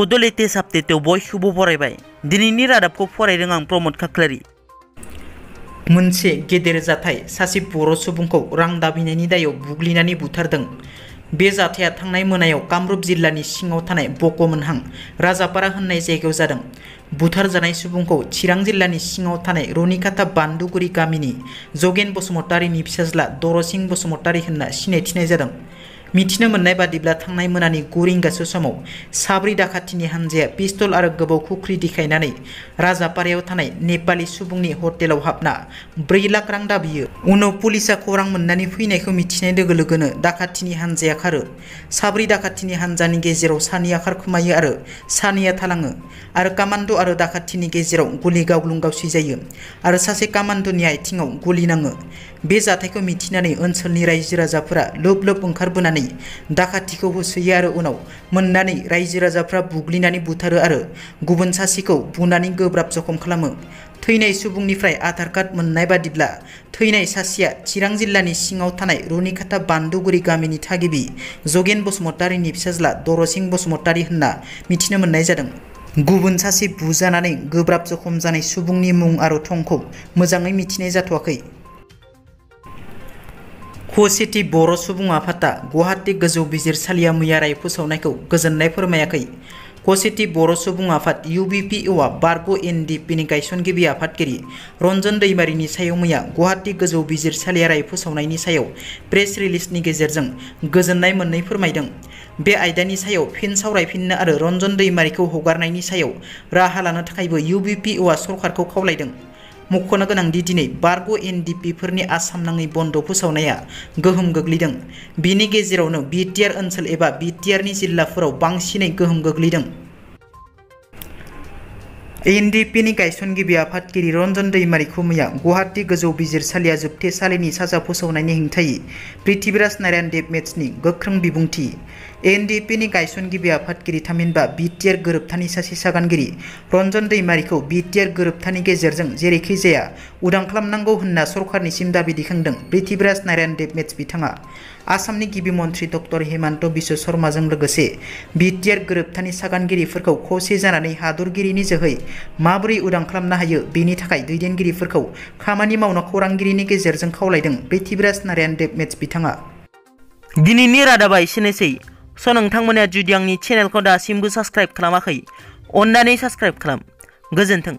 बड' लेटेस्ट आपडेटआव बयखौबो बरायबाय। दिनैनि रादाबखौ फरायदों आं प्रमद खाख्लारि। मोनसे गेदेर जाथाय सासे बर' सुबुंखौ रां दाबिनायनि दायाव बुग्लिनानै बुथारदों। बे जाथाया थांनाय मोनायाव कामरुप जिल्लानि सिङाव थानाय बक'मोनहां राजापारा होननाय जायगायाव जादों। बुथारजानाय सुबुंखौ चिरां जिल्लानि सिङाव थानाय रनिकाटा बान्दुगुरि गामिनि जगेन बसुमतारीनि फिसाज्ला दरसिं बसुमतारी होनना सिनायथिनाय जादों। मिथिनो मोननाय बादिब्ला थांनाय मोनानि 9 रिंगासो समाव साब्रै दाखाथिनि हानजाया पिस्तल आरो गोबौ खुख्रि देखायनानै राजापारायाव थानाय नेपाली सुबुंनि हटेलाव हाबना 4 लाख रां दाबियो। उनाव पुलिसा खौरां मोननानै फैनायखौ मिथिनाय लोगो लोगोनो दाखाथिनि हानजाया खारो। साब्रै दाखाथिनि हानजानि गेजेराव सानैया खारखोमायो आरो सानैया थालाङो आरो कामान्ड' आरो दाखाथिनि गेजेराव गुलि गावलुं गावसि जायो आरो सासे कामान्ड'नि आथिङाव गुलि नाङो। बे जाथायखौ मिथिनानै ओनसोलनि रायजो राजाफोरा लोब लोब ओंखारबोनानै दाखाथिखौ होसोयो आरो उनाव मोननानै रायजो राजाफ्रा बुग्लिनानै बुथारो आरो गुबुन सासेखौ बुनानै गोब्राब जखम खालामो। थैनाय सुबुंनिफ्राय आधार कार्ड मोननाय बादिब्ला थैनाय सासेया चिरां जिल्लानि सिङाव थानाय रनिकाटा बान्दुगुरि गामिनि थागिबि जगेन बसुमतारीनि फिसाज्ला दरसिं बसुमतारी होनना मिथिनो मोननाय जादों। गुबुन सासे बुजानानै गोब्राब जखम जानाय सुबुंनि मुं आरो थंखौ मोजाङै मिथिनाय जाथ'वाखै। खौसेथि बर' सुबुं आफादा गुवाहाटी गोजौ बिजिरसालिया मैया राय फोसावनायखौ गोजोननाय फोरमायाखै। खौसेथि बर' सुबुं आफाद UBPOआ बारग' NDPनि गायसनगिरि आफादगिरि रन्जन दैमारिनि सायाव मैया गुवाहाटी गोजौ बिजिरसालिया राय फोसावनायनि सायाव प्रेस रिलिजनि गेजेरजों गोजोननाय मोननै फोरमायदों। बे आयदानि सायाव फिन सावरायफिननो आरो रन्जन दैमारिखौ हगारनायनि सायाव राहा लानो थाखायबो UBPOआ सरकारखौ खावलायदों। मख'नो गोनांदि दिनै बारग' NDPफोरनि आसाम नाङै बन्द फोसावनाया गोहोम गोग्लैदों। बिनि गेजेरावनो BTR ओनसोल एबा BTRनि जिल्लाफोराव बांसिनै गोहोम गोग्लैदों। NDPनि गायसनगिरि आफादगिरि रन्जन दैमारिखौ मैया गुवाहाटी गोजौ बिजिरसालिया जोबथेसालिनि साजा फोसावनायनि हेंथायै पृथ्वीराज नारायण देबमेट्सनि गोख्रों बिबुंथि। NDPनि गायसनगिरि आफादगिरि थामहिनबा BTR गोरोबथानि सासे सागानगिरि रन्जन दैमारिखौ BTR गोरोबथानि गेजेरजों जेरैखिजाया उदां खालामनांगौ होनना सरकारनिसिम दाबि दैखांदों पृथ्वीराज नारायण देबमेट्स बिथाङा। आसामनि गिबि मन्त्रि डक्टर हेमन्त बिश्व शर्माजों लोगोसे BTR गोरोबथानि सागानगिरिफोरखौ खौसे जानानै हादरगिरिनि जोहै माबोरै उदां खालामनो हायो बेनि थाखाय दैदेनगिरिफोरखौ खामानि मावनो खौरांगिरिनि गेजेरजों खावलायदों पृथ्वीराज नारायण देबमेट्स बिथाङा। दिनैनि रादाबा एसेनोसै। नोंथांमोना जुदि आंनि चेनेलखौ दासिमबो साबस्क्राइब खालामाखै अन्नानै साबस्क्राइब खालाम। गोजोन्थों।